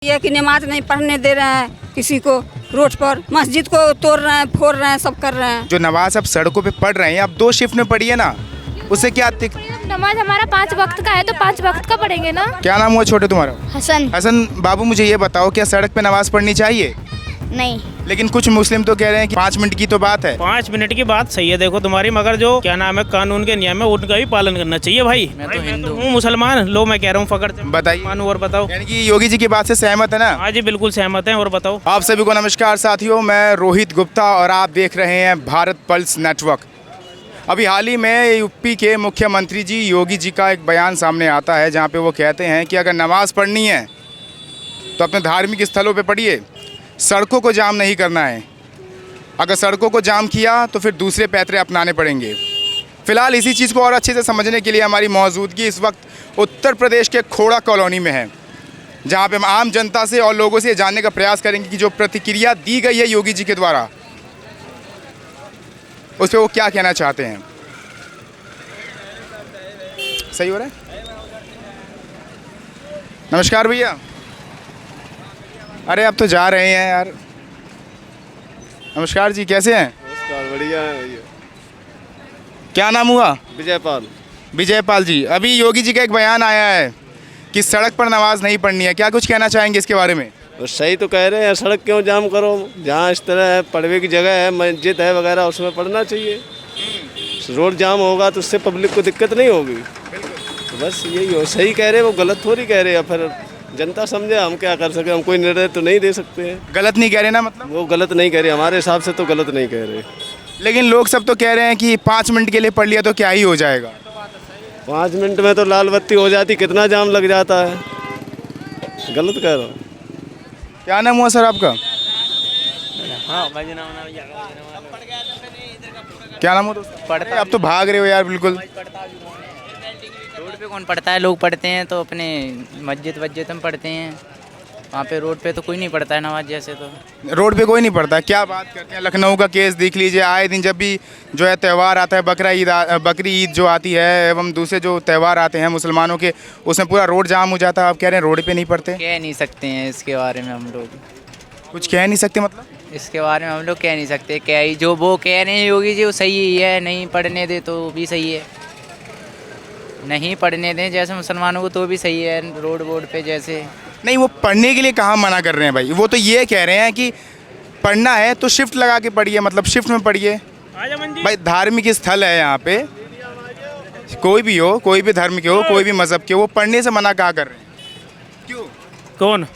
ये कि नमाज नहीं पढ़ने दे रहे हैं किसी को, रोड पर मस्जिद को तोड़ रहे हैं, फोड़ रहे हैं, सब कर रहे हैं। जो नमाज अब सड़कों पे पढ़ रहे हैं, अब 2 शिफ्ट में पढ़िए ना, उससे क्या नमाज हमारा 5 वक्त का है तो 5 वक्त का पढ़ेंगे ना। क्या नाम हुआ छोटे तुम्हारा? हसन। हसन बाबू, मुझे ये बताओ, क्या सड़क पे नमाज पढ़नी चाहिए? नहीं। लेकिन कुछ मुस्लिम तो कह रहे हैं कि 5 मिनट की तो बात है। 5 मिनट की बात सही है देखो तुम्हारी, मगर जो क्या नाम है कानून के नियम है उनका भी पालन करना चाहिए भाई। मैं तो हिंदू हूँ, मुसलमान। लो मैं कह रहा हूँ फकड़ से बताइए। मानू और बताओ। यानी कि योगी जी की बात से सहमत है ना? हाँ जी बिल्कुल सहमत हैं। और बताओ। आप सभी को नमस्कार साथियों, मैं रोहित गुप्ता और आप देख रहे हैं भारत पल्स नेटवर्क। अभी हाल ही में यूपी के मुख्यमंत्री जी योगी जी का एक बयान सामने आता है, जहाँ पे वो कहते हैं कि अगर नमाज़ पढ़नी है तो अपने धार्मिक स्थलों पे पढ़िए, सड़कों को जाम नहीं करना है। अगर सड़कों को जाम किया तो फिर दूसरे पैतरे अपनाने पड़ेंगे। फ़िलहाल इसी चीज़ को और अच्छे से समझने के लिए हमारी मौजूदगी इस वक्त उत्तर प्रदेश के खोड़ा कॉलोनी में है, जहाँ पे हम आम जनता से और लोगों से जानने का प्रयास करेंगे कि जो प्रतिक्रिया दी गई है योगी जी के द्वारा, उस पर वो क्या कहना चाहते हैं। सही हो रहा है? नमस्कार भैया। अरे अब तो जा रहे हैं यार। नमस्कार जी, कैसे हैं? नमस्कार, बढ़िया है भैया। क्या नाम हुआ? विजयपाल। विजयपाल जी, अभी योगी जी का एक बयान आया है कि सड़क पर नमाज नहीं पढ़नी है, क्या कुछ कहना चाहेंगे इसके बारे में? और सही तो कह रहे हैं, सड़क क्यों जाम करो? जहाँ इस तरह है, पढ़ने की जगह है, मस्जिद है वगैरह, उसमें पढ़ना चाहिए। रोड जाम होगा तो उससे पब्लिक को दिक्कत नहीं होगी। तो बस यही हो, सही कह रहे हैं, वो गलत थोड़ी कह रहे हैं। फिर जनता समझे, हम क्या कर सके, हम कोई निर्णय तो नहीं दे सकते हैं। गलत नहीं कह रहे ना? मतलब वो गलत नहीं कह रहे, हमारे हिसाब से तो गलत नहीं कह रहे। लेकिन लोग सब तो कह रहे हैं कि 5 मिनट के लिए पढ़ लिया तो क्या ही हो जाएगा। 5 मिनट में तो लाल बत्ती हो जाती, कितना जाम लग जाता है। गलत कह रहा हूँ। क्या नाम हुआ सर आपका? क्या नाम हुआ दोस्त? पढ़ता अब तो भाग रहे हो यार बिल्कुल। रोड पे कौन पढ़ता है? लोग पढ़ते हैं तो अपने मस्जिद वस्जिद में पढ़ते हैं, वहाँ पे रोड पे तो कोई नहीं पढ़ता है नमाज। जैसे तो रोड पे कोई नहीं पढ़ता। क्या बात करते हैं, लखनऊ का केस देख लीजिए। आए दिन जब भी जो है त्यौहार आता है, बकरी ईद जो आती है एवं दूसरे जो त्यौहार आते हैं मुसलमानों के, उसमें पूरा रोड जाम हो जाता है। आप कह रहे हैं रोड पे नहीं पढ़ते? कह नहीं सकते हैं इसके बारे में हम लोग, कुछ कह नहीं सकते मतलब? इसके बारे में हम लोग कह नहीं सकते। क्या ही जो वो कह रहे हैं योगी जी वो सही ही है, नहीं पढ़ने दे तो भी सही है, नहीं पढ़ने दें जैसे मुसलमानों को तो भी सही है। रोड वोड पे जैसे नहीं, वो पढ़ने के लिए कहाँ मना कर रहे हैं भाई? वो तो ये कह रहे हैं कि पढ़ना है तो शिफ्ट लगा के पढ़िए, मतलब शिफ्ट में पढ़िए। भाई धार्मिक स्थल है यहाँ पे, कोई भी हो, कोई भी धर्म के हो, कोई भी मजहब के हो, वो पढ़ने से मना कहाँ कर रहे हैं? क्यों? कौन?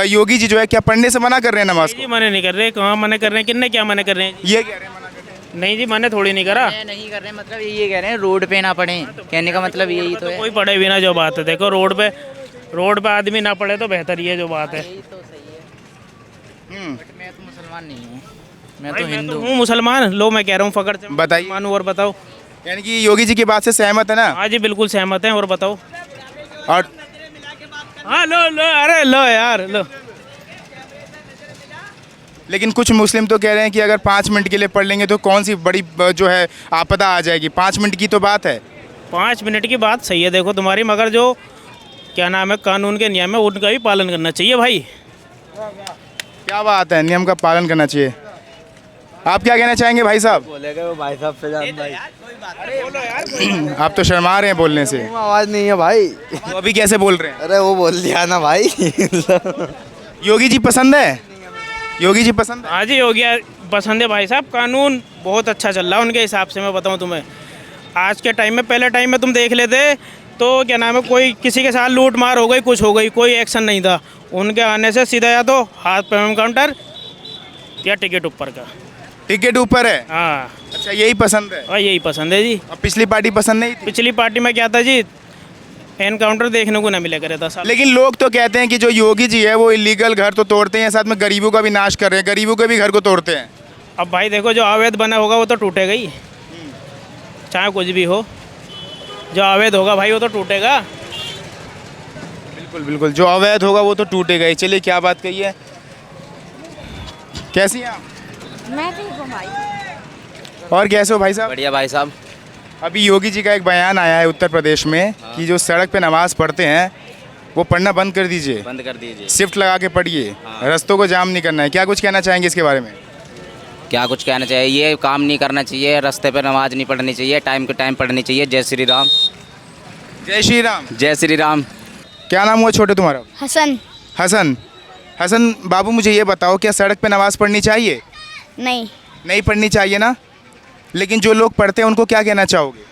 योगी जी जो है क्या पढ़ने से मना कर रहे हैं नमाज जी को? मना नहीं कर रहे। कहाँ मना कर रहे हैं? किन्ने क्या मना कर रहे हैं? ये कह रहे हैं मना कर रहे हैं। नहीं जी, मैंने थोड़ी नहीं करा। नहीं कर रहे, मतलब ये कह रहे हैं रोड पे ना पढ़ें, कहने का मतलब यही तो है। कोई पढ़े बिना जो बात है, देखो रोड पे आदमी ना पढ़े तो बेहतर ही है जो बात है। यही तो सही है। बट मैं तो मुसलमान नहीं हूँ, मैं भाई तो मैं हिंदू हूँ मुसलमान। लो मैं कह रहा हूँ फकड़ से बताइए। मानू और बताओ। यानी कि योगी जी की बात से सहमत है ना? हाँ जी बिल्कुल सहमत हैं। और बताओ। और हाँ लो लो, अरे लो यार लो। लेकिन कुछ मुस्लिम तो कह रहे हैं कि अगर 5 मिनट के लिए पढ़ लेंगे तो कौन सी बड़ी जो है आपदा आ जाएगी। 5 मिनट की तो बात है। 5 मिनट की बात सही है देखो तुम्हारी, मगर जो क्या नाम है कानून के नियम है उनका भी पालन करना चाहिए भाई। क्या बात है, नियम का पालन करना चाहिए। आप क्या कहना चाहेंगे भाई साहब? बोलेगा वो भाई साहब से भाई। आप तो शर्मा रहे हैं बोलने से। आवाज़ नहीं है भाई। तो अभी कैसे बोल रहे हैं? अरे वो बोल दिया ना भाई। योगी जी पसंद है? योगी जी पसंद है? हाँ जी हो गया पसंद है भाई साहब। कानून बहुत अच्छा चल रहा है उनके हिसाब से। मैं बताऊँ तुम्हें, आज के टाइम में, पहले टाइम में तुम देख लेते तो क्या नाम है कोई किसी के साथ लूट मार हो गई, कुछ हो गई, कोई एक्शन नहीं था। उनके आने से सीधा या तो हाथ पेमेंट काउंटर या टिकट ऊपर का। टिकट ऊपर है? हाँ अच्छा, यही पसंद है। और यही पसंद है जी। और पिछली पार्टी पसंद नहीं थी? पिछली पार्टी में क्या था जी, एनकाउंटर देखने को ना मिला करे था साहब। लेकिन लोग तो कहते हैं कि जो योगी जी है वो इलीगल घर तो तोड़ते हैं, साथ में गरीबों का भी नाश कर रहे हैं, गरीबों के भी घर को तोड़ते हैं। अब भाई देखो, जो अवैध बना होगा वो तो टूटेगा ही, चाहे कुछ भी हो। जो अवैध होगा भाई वो तो टूटेगा। बिल्कुल बिल्कुल, जो अवैध होगा वो तो टूटेगा ही। चलिए, क्या बात कही है। कैसी हैं आप? मैं ठीक हूँ भाई। और कैसे हो भाई साहब? बढ़िया भाई साहब। अभी योगी जी का एक बयान आया है उत्तर प्रदेश में कि जो सड़क पे नमाज़ पढ़ते हैं वो पढ़ना बंद कर दीजिए, बंद कर दीजिए। शिफ्ट लगा के पढ़िए, रास्तों को जाम नहीं करना है। क्या कुछ कहना चाहेंगे इसके बारे में? क्या कुछ कहना चाहिए, ये काम नहीं करना चाहिए, रास्ते पे नमाज नहीं पढ़नी चाहिए, टाइम के टाइम पढ़नी चाहिए। जय श्री राम। जय श्री राम। जय श्री राम। क्या नाम हुआ छोटे तुम्हारा? हसन। हसन। हसन बाबू, मुझे ये बताओ, क्या सड़क पे नमाज़ पढ़नी चाहिए? नहीं। नहीं पढ़नी चाहिए ना, लेकिन जो लोग पढ़ते हैं उनको क्या कहना चाहोगे?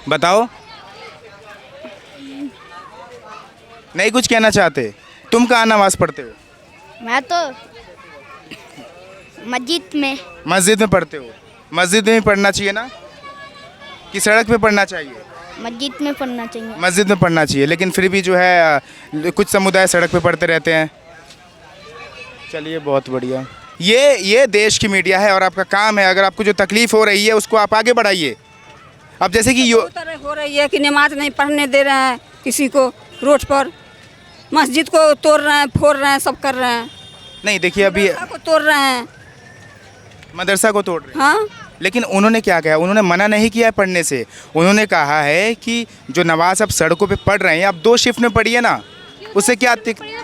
बताओ। नहीं कुछ कहना चाहते? तुम कहाँ नमाज़ पढ़ते हो? मैं तो मस्जिद में। मस्जिद में पढ़ते हो? मस्जिद में पढ़ना चाहिए ना, कि सड़क पे पढ़ना चाहिए? मस्जिद में पढ़ना चाहिए। मस्जिद में पढ़ना चाहिए, लेकिन फिर भी जो है कुछ समुदाय सड़क पे पढ़ते रहते हैं। चलिए बहुत बढ़िया। ये देश की मीडिया है और आपका काम है, अगर आपको जो तकलीफ़ हो रही है उसको आप आगे बढ़ाइए। अब जैसे कि दो तरह हो रही है कि नमाज नहीं पढ़ने दे रहे हैं किसी को, रोड पर मस्जिद को तोड़ रहे हैं, फोड़ रहे हैं, सब कर रहे हैं। नहीं देखिए, अभी मदरसा को तोड़ रहे हैं। मदरसा को तोड़ रहे हैं, हाँ, लेकिन उन्होंने क्या कहा? उन्होंने मना नहीं किया है पढ़ने से। उन्होंने कहा है कि जो नमाज आप सड़कों पे पढ़ रहे हैं, आप 2 शिफ्ट में पढ़िए ना, उससे क्या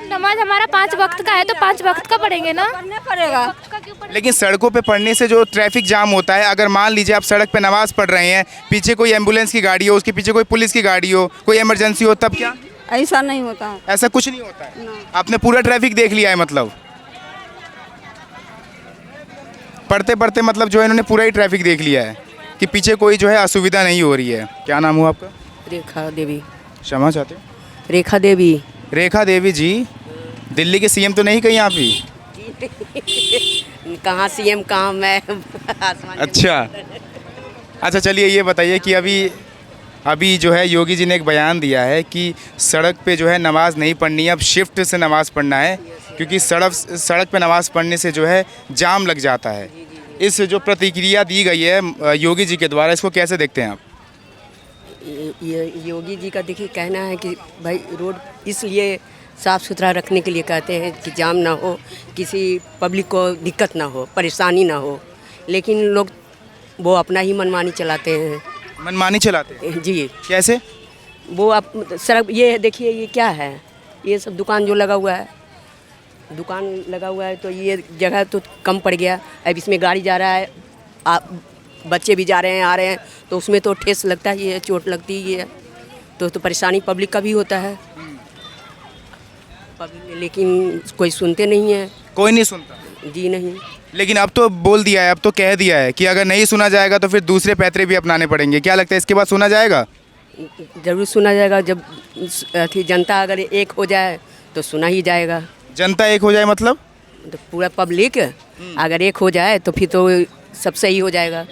नमाज हमारा 5 वक्त का है तो 5 वक्त का पढ़ेंगे ना। पढ़ना पड़ेगा। लेकिन सड़कों पे पढ़ने से जो ट्रैफिक जाम होता है, अगर मान लीजिए आप सड़क पे नमाज पढ़ रहे हैं, पीछे कोई एम्बुलेंस की गाड़ी हो, उसके पीछे कोई पुलिस की गाड़ी हो, कोई इमरजेंसी हो, तब क्या? ऐसा नहीं होता है। ऐसा कुछ नहीं होता है। आपने पूरा ट्रैफिक देख लिया है मतलब? पढ़ते पढ़ते मतलब जो है इन्होंने पूरा ही ट्रैफिक देख लिया है कि पीछे कोई जो है असुविधा नहीं हो रही है। क्या नाम हुआ आपका? रेखा देवी। क्षमा चाहते हो? रेखा देवी। रेखा देवी जी, दिल्ली के सीएम तो नहीं कहीं आप ही? कहाँ सीएम, कहाँ मैं आसमान। अच्छा चलिए ये बताइए कि अभी जो है योगी जी ने एक बयान दिया है कि सड़क पे जो है नमाज़ नहीं पढ़नी है, अब शिफ्ट से नमाज़ पढ़ना है, क्योंकि सड़क पे नमाज़ पढ़ने से जो है जाम लग जाता है। इस जो प्रतिक्रिया दी गई है योगी जी के द्वारा, इसको कैसे देखते हैं आप? ये योगी जी का देखिए कहना है कि भाई रोड इसलिए साफ़ सुथरा रखने के लिए कहते हैं कि जाम ना हो, किसी पब्लिक को दिक्कत ना हो, परेशानी ना हो, लेकिन लोग वो अपना ही मनमानी चलाते हैं। मनमानी चलाते हैं जी। कैसे? वो आप सड़क, ये देखिए ये क्या है, ये सब दुकान जो लगा हुआ है, दुकान लगा हुआ है तो ये जगह तो कम पड़ गया। अब इसमें गाड़ी जा रहा है, बच्चे भी जा रहे हैं, आ रहे हैं, तो उसमें तो ठेस लगता ही है, चोट लगती ही है, तो परेशानी पब्लिक का भी होता है। लेकिन कोई सुनते नहीं है। कोई नहीं सुनता? जी नहीं। लेकिन अब तो बोल दिया है, अब तो कह दिया है कि अगर नहीं सुना जाएगा तो फिर दूसरे पैतरे भी अपनाने पड़ेंगे। क्या लगता है इसके बाद सुना जाएगा? जरूर सुना जाएगा। जब जनता अगर एक हो जाए तो सुना ही जाएगा। जनता एक हो जाए मतलब? तो पूरा पब्लिक अगर एक हो जाए तो फिर तो सब सही हो जाएगा।